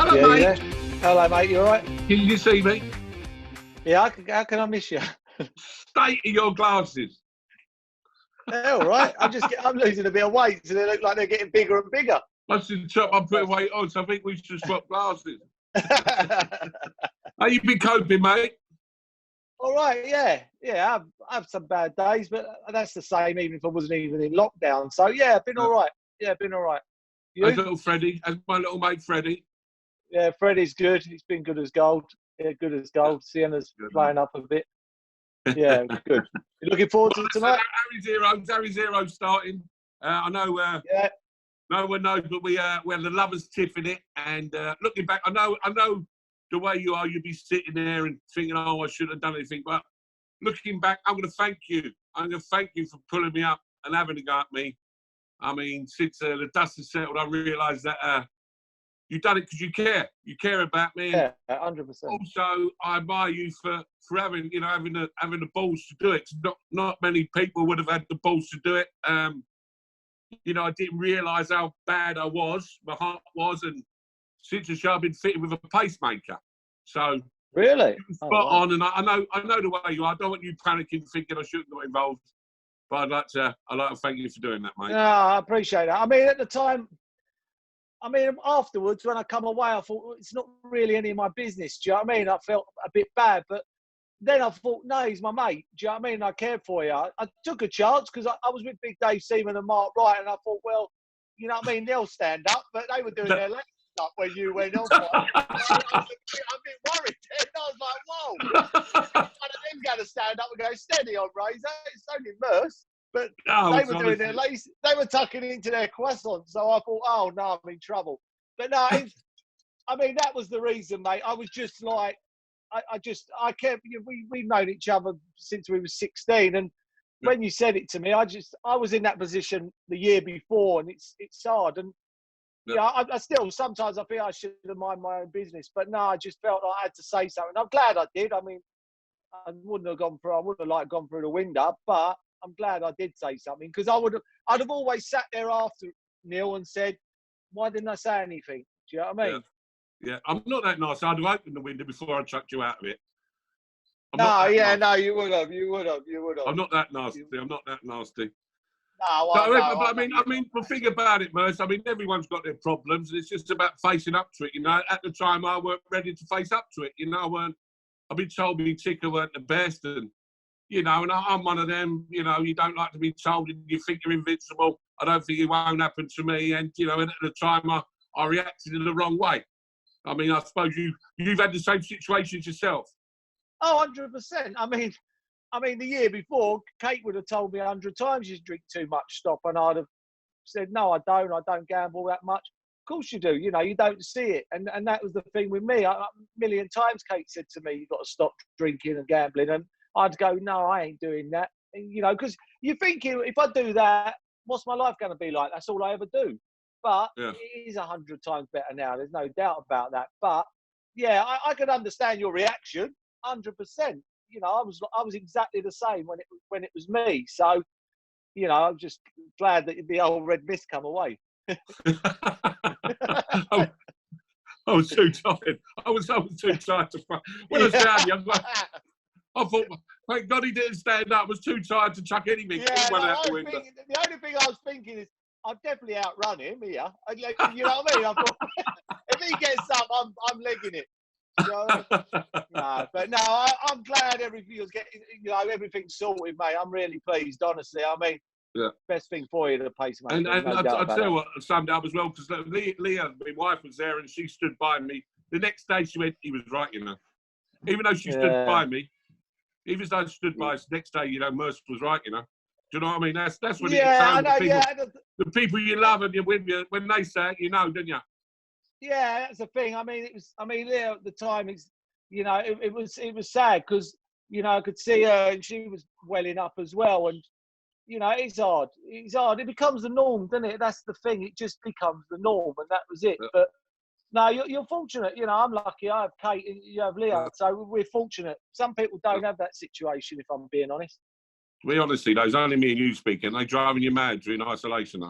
Hello, Yeah, mate. yeah. Hello, mate. You all right? Can you see me? Yeah. How can I miss you? State of your glasses. They're all right. I'm losing a bit of weight, so they look like they're getting bigger and bigger. I should chop. I'm putting weight on, so I think we should swap glasses. How you been coping, mate? All right. Yeah. Yeah. I've had some bad days, but that's the same, even if I wasn't even in lockdown. So yeah, I've been all right. Yeah, been all right. You? As little Freddie, as my little mate Freddie. Yeah, Freddie's good. He's been good as gold. Yeah, good as gold. Sienna's playing up a bit. Yeah, good. You looking forward to tonight? Harry Zero's starting. I know. Yeah. No one knows, but we had the lovers' tiff in it. And looking back, I know the way you are. You'd be sitting there and thinking, "Oh, I shouldn't have done anything." But looking back, I'm going to thank you. I'm going to thank you for pulling me up and having a go at me. I mean, since the dust has settled, I realised that you've done it because you care. You care about me. Yeah, 100%. Also, I admire you for having the balls to do it. Not many people would have had the balls to do it. I didn't realise how bad my heart was, and since the show, I've been fitted with a pacemaker. So really, spot on. And I know the way you are. I don't want you panicking, thinking I shouldn't have got involved. But I'd like to thank you for doing that, mate. No, I appreciate that. I mean, at the time, afterwards, when I come away, I thought, well, it's not really any of my business. Do you know what I mean? I felt a bit bad, but then I thought, no, he's my mate. Do you know what I mean? I cared for you. I took a chance because I was with Big Dave Seaman and Mark Wright, and I thought, well, you know what I mean? They'll stand up, but they were doing their legs up when you went on. I was a bit worried. And I was like, whoa. One of them going to stand up and go, steady on, Razor. It's only Merce. But they were doing their lace. They were tucking into their croissants. So I thought, oh, no, I'm in trouble. But no, that was the reason, mate. I was just like, I kept, we've known each other since we were 16. And when you said it to me, I was in that position the year before, and it's hard. And I still, sometimes I feel I should have minded my own business, but no, I just felt like I had to say something. I'm glad I did. I mean, I wouldn't have gone through the window, but I'm glad I did say something, because I'd have always sat there after, Neil, and said, why didn't I say anything? Do you know what I mean? Yeah, I'm not that nice. I'd have opened the window before I chucked you out of it. You would have. I'm not that nasty. No, but I mean, the thing about it, Merce, I mean, everyone's got their problems, and it's just about facing up to it. At the time, I weren't ready to face up to it. I've been told me ticker weren't the best, and and I'm one of them. You don't like to be told, and you think you're invincible. I don't think it won't happen to me, and and at the time, I reacted in the wrong way. I mean, I suppose you've had the same situations yourself. Oh, 100%. I mean, the year before, Kate would have told me 100 times you drink too much, stop, and I'd have said, no, I don't gamble that much. Of course you do. You don't see it. And that was the thing with me. A million times Kate said to me, you've got to stop drinking and gambling. And I'd go, no, I ain't doing that. Because you're thinking, if I do that, what's my life going to be like? That's all I ever do. But It is 100 times better now. There's no doubt about that. But yeah, I could understand your reaction, 100%. I was exactly the same when it was me. So, I'm just glad that the old red mist come away. I was too tired. I was too tired to fight. When I was down young, I thought, thank God he didn't stand up. I was too tired to chuck anything. The only thing I was thinking is, I'd definitely outrun him here. You know what I mean? I thought, if he gets up, I'm legging it. I'm glad everything's everything's sorted, mate. I'm really pleased, honestly. I mean, best thing for you, the pacemaker. And I'll tell you what summed up as well, because Leah, my wife, was there, and she stood by me. The next day, she went, he was right, Even though she stood by me, even though she stood by us, next day, Merson was right, Do you know what I mean? That's what it sounds like. The people you love and you're with you, when they say it, don't you? Yeah, that's the thing. Leah at the time, it was sad because, I could see her and she was welling up as well. And, it's hard. It's hard. It becomes the norm, doesn't it? That's the thing. It just becomes the norm, and that was it. Yeah. But no, you're fortunate. I'm lucky. I have Kate and you have Leah. So we're fortunate. Some people don't have that situation, if I'm being honest. To be honest, there's only me and you speaking. They're driving you mad during isolation.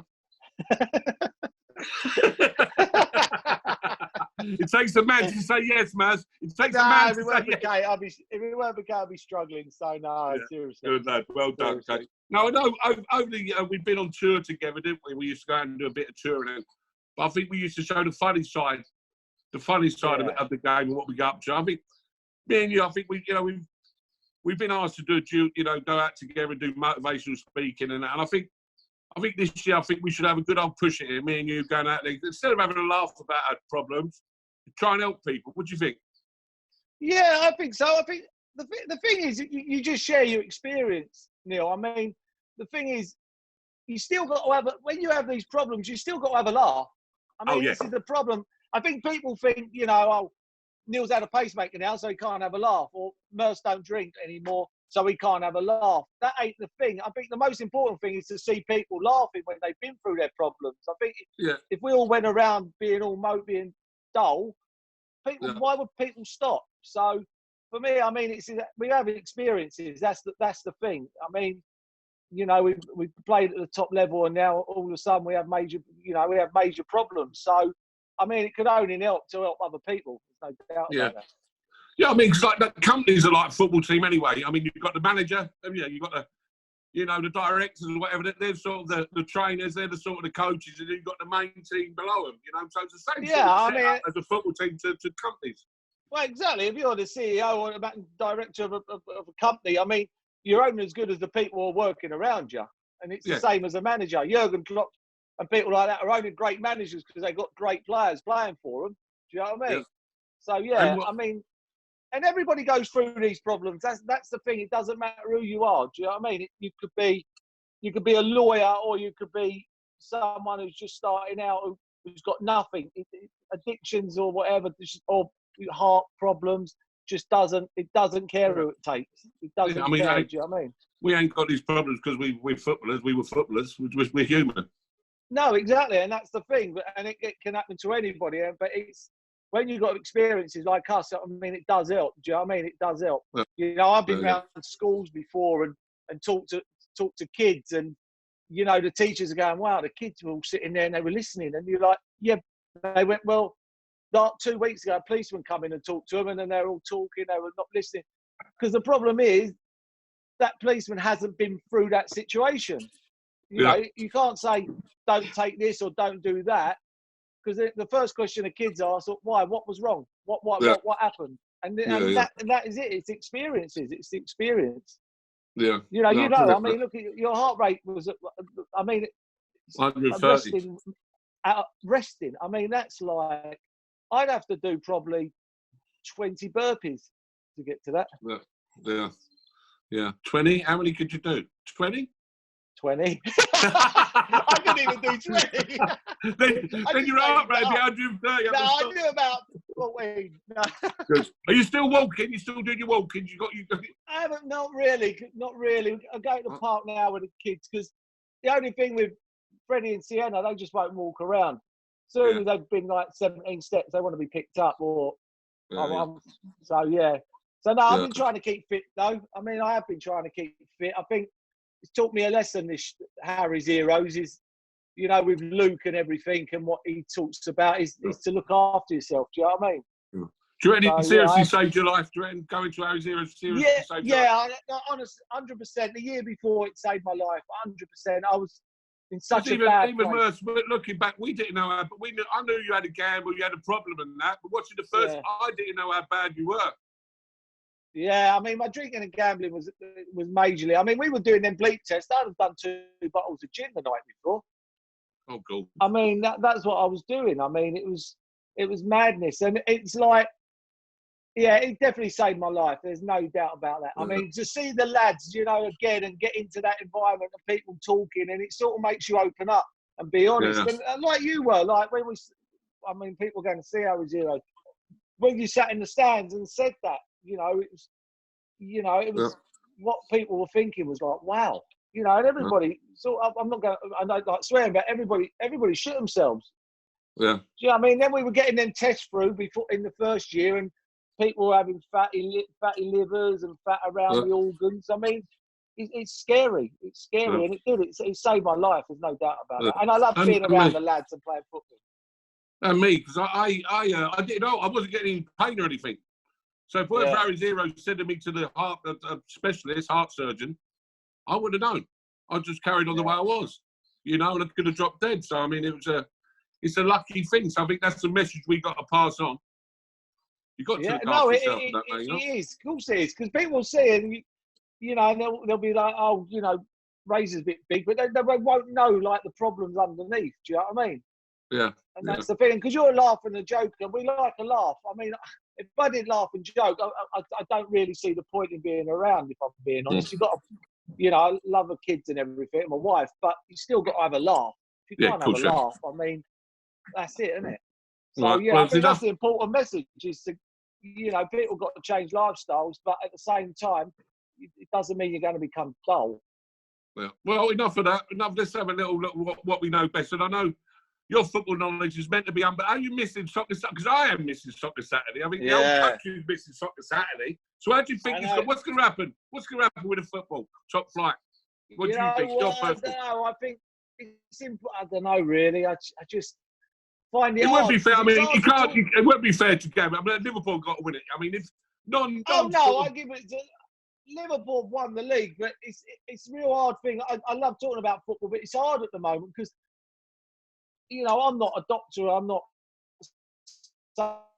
It takes a man to say yes, Maz. It takes a No, man if to it say weren't for yes. Kate, if it weren't for Kate, I'd be struggling. So no, Yeah. seriously. Good lad. Well done, Seriously. Kate. No, I know over the we've been on tour together, didn't we? We used to go out and do a bit of touring. But I think we used to show the funny side of the game and what we got up to. I think me and you, I think we've been asked to do, go out together and do motivational speaking and that. And I think this year, I think we should have a good old push at it. Me and you going out there, instead of having a laugh about our problems, try and help people. What do you think? Yeah, I think so. I think the thing is, you just share your experience, Neil. I mean, the thing is, you still got to have, when you have these problems, you still got to have a laugh. I mean, This is the problem. I think people think, oh, Neil's had a pacemaker now, so he can't have a laugh. Or Merson don't drink anymore, so he can't have a laugh. That ain't the thing. I think the most important thing is to see people laughing when they've been through their problems. I think if we all went around being all mopey and dull, why would people stop? So for me, I mean, we have experiences. That's the thing. I mean, we played at the top level, and now all of a sudden we have major problems. So I mean, it could only help other people. There's no doubt about that. Yeah, I mean, cause like the companies are like a football team anyway. I mean, you've got the manager, you've got the directors or whatever. They're sort of the trainers. They're the sort of the coaches, and you've got the main team below them. So it's the same sort of setup as a football team to companies. Well, exactly. If you're the CEO or the director of a company, I mean, you're only as good as the people who are working around you. And it's the same as a manager. Jurgen Klopp and people like that are only great managers because they've got great players playing for them. Do you know what I mean? Yeah. So, I mean, and everybody goes through these problems. That's the thing. It doesn't matter who you are. Do you know what I mean? You could be a lawyer, or you could be someone who's just starting out, who's got nothing, addictions or whatever, or heart problems. It doesn't care who it takes. It doesn't care. Do you know what I mean? We ain't got these problems because we're footballers. We were footballers. We're human. No, exactly, and that's the thing. And it can happen to anybody. But it's when you've got experiences like us. I mean, it does help. Do you know what I mean? It does help. Yeah. I've been around schools before and talked to kids, and the teachers are going, "Wow, the kids were all sitting there and they were listening." And you're like, "Yeah." They went, "Well, like 2 weeks ago, a policeman come in and talked to them, and then they're all talking. They were not listening." Because the problem is that policeman hasn't been through that situation. You can't say, "Don't take this" or "Don't do that," because the first question the kids ask, "Why? What was wrong? What happened?" And that is it. It's experiences. It's the experience. Yeah. I mean, look, your heart rate was. I mean, 130. Resting. I mean, that's like I'd have to do probably 20 burpees to get to that. Yeah. 20. How many could you do? 20. 20. I couldn't even do 20. then your heart rate would be 130. No, I do about 14. No. Good. Are you still walking? You still doing your walking? You got. I haven't. Not really. I go to the park now with the kids because the only thing with Freddie and Sienna, they just won't walk around. As soon as they've been like 17 steps, they want to be picked up So I've been trying to keep fit though. I mean, I have been trying to keep fit. I think it's taught me a lesson, this Harry's Heroes, is, with Luke and everything, and what he talks about is to look after yourself. Do you know what I mean? Do you reckon it seriously saved your life? Do you reckon going to Harry's Heroes seriously saved your life? Honestly, 100%. The year before, it saved my life. 100%. I was in such a bad place. Worse, looking back, we didn't know how. But I knew you had a gamble, you had a problem, and that. But watching the first, I didn't know how bad you were. Yeah, I mean, my drinking and gambling was majorly. I mean, we were doing them bleep tests. I'd have done 2 bottles of gin the night before. Oh, cool. I mean, that's what I was doing. I mean, it was madness, and it's like, it definitely saved my life. There's no doubt about that. I mean, to see the lads, again, and get into that environment of people talking, and it sort of makes you open up and be honest. Yeah. And like you were, like when people going to see our Zero. When you sat in the stands and said that, it was what people were thinking was like, wow, and everybody. So I'm not going. I don't like swearing, but everybody shit themselves. Yeah. Do you know what I mean? Then we were getting them tests through before in the first year, and people were having fatty livers and fat around the organs. I mean, it's scary. It's scary, and it saved my life. There's no doubt about that. And I love being around the lads and playing football. And me, because I didn't know, I wasn't getting any pain or anything. So if whoever Harry Zero sending me to the heart specialist, heart surgeon, I would have known. I just carried on the way I was, and I could have dropped dead. So I mean, it's a lucky thing. So I think that's the message we got to pass on. You got to look after yourself. It is. Of course it is, because people see it, and they'll be like, oh, Razor's a bit big, but they won't know like the problems underneath. Do you know what I mean? Yeah. And that's the thing, because you're laughing and joking, and we like to laugh. I mean, if I didn't laugh and joke, I don't really see the point in being around, if I'm being honest. You've got to, I love the kids and everything, my wife, but you still got to have a laugh. If you can't have a laugh, I mean, that's it, isn't it? So, I think that's the important message, is to, people got to change lifestyles, but at the same time, it doesn't mean you're going to become dull. Well, enough of that. Let's have a little what we know best. And I know your football knowledge is meant to be but are you missing soccer Saturday? Because I am missing soccer Saturday. I mean, the whole country is missing soccer Saturday. So how do you think what's going to happen? What's going to happen with the football? Top flight. What do you think? I think it's simple. I don't know, really. I just find it won't be fair. I mean, you can't. It won't be fair to Gavin. I mean, Liverpool got to win it. I mean, if I give it to Liverpool won the league, but it's a real hard thing. I love talking about football, but it's hard at the moment because, I'm not a doctor. I'm not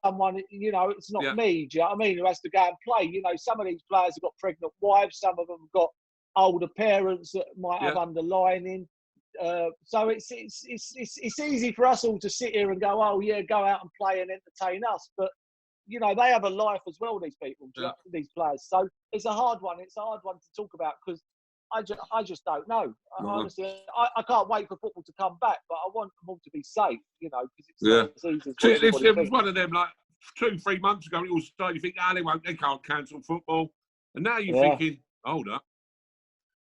someone, it's not me. Do you know what I mean? Who has to go and play. Some of these players have got pregnant wives. Some of them have got older parents that might have underlining. So it's easy for us all to sit here and go, oh yeah, go out and play and entertain us. But they have a life as well. These people, these players. So it's a hard one. It's a hard one to talk about because I just don't know. Honestly, I can't wait for football to come back, but I want them all to be safe. Because it's not as easy as it was one of them like 2-3 months ago. It all started. You think, they can't cancel football, and now you're thinking, hold up.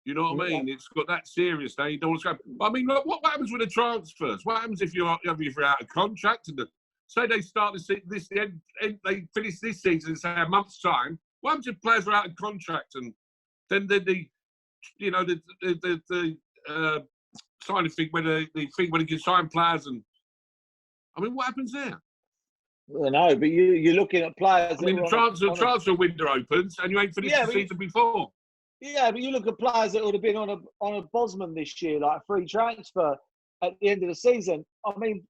You know what I mean? It's got that serious now. You don't want to go. I mean, what happens with the transfers? What happens if you're out of contract and say they start they finish this season in say a month's time? What happens if players are out of contract and then the signing thing when they can sign players and I mean, what happens there? I know, but you're looking at players. I mean, the transfer window opens and you ain't finished the season before. Yeah, but you look at players that would have been on a Bosman this year, like a free transfer at the end of the season. I mean,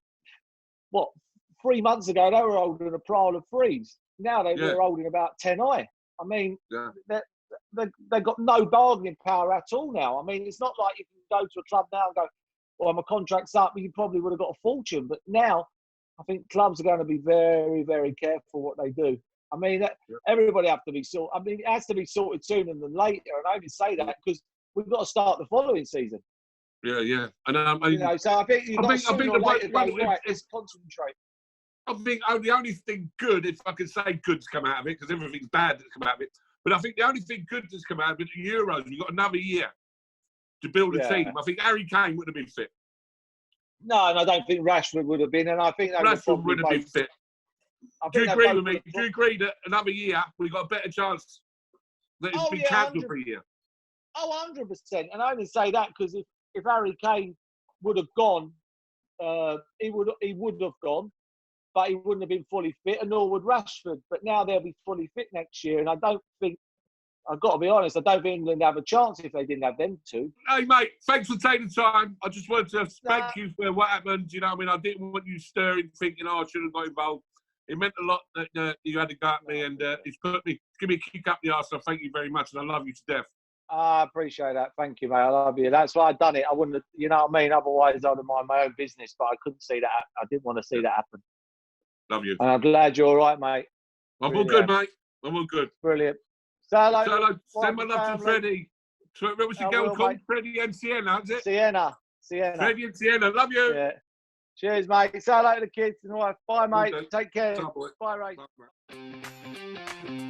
3 months ago they were holding a pile of threes. Now they're holding about 10i. I mean, they've got no bargaining power at all now. I mean, it's not like you can go to a club now and go, well, my contract's up, you probably would have got a fortune. But now I think clubs are going to be very, very careful what they do. I mean, everybody have to be sorted. I mean, it has to be sorted sooner than later. And I only say that because we've got to start the following season. Yeah. And so I think you've got sooner or later go, right, let's concentrate. I think the only thing good, if I can say good, to come out of it, because everything's bad that's come out of it. But I think the only thing good that's come out of it, the Euros, we've got another year to build a team. I think Harry Kane would have been fit. No, and I don't think Rashford would have been. And I think Rashford would have been fit. Do you agree with me? Do you agree that another year we've got a better chance that it's been cancelled for a year? 100%. And I only say that because if Harry Kane would have gone, he would have gone, but he wouldn't have been fully fit, and nor would Rashford. But now they'll be fully fit next year, and I don't think, I've got to be honest, I don't think England have a chance if they didn't have them two. Hey, mate, thanks for taking the time. I just wanted to thank you for what happened. You know what I mean? I didn't want you stirring, thinking, I should have got involved. It meant a lot that you had to go at me, and it's given me a kick up the arse, so thank you very much, and I love you to death. I appreciate that. Thank you, mate. I love you. That's why I've done it. I wouldn't have, you know what I mean? Otherwise, I'd have minded my own business, but I couldn't see that. I didn't want to see that happen. Love you. And I'm glad you're all right, mate. I'm all good, mate. I'm all good. Brilliant. Say hello. Send my love to Freddie. What was the girl called? Freddie and Sienna, is it? Sienna. Freddie and Sienna. Love you. Yeah. Cheers, mate. Say hello to the kids and wife. Bye, mate. Take care. Bye, Ray. Bye,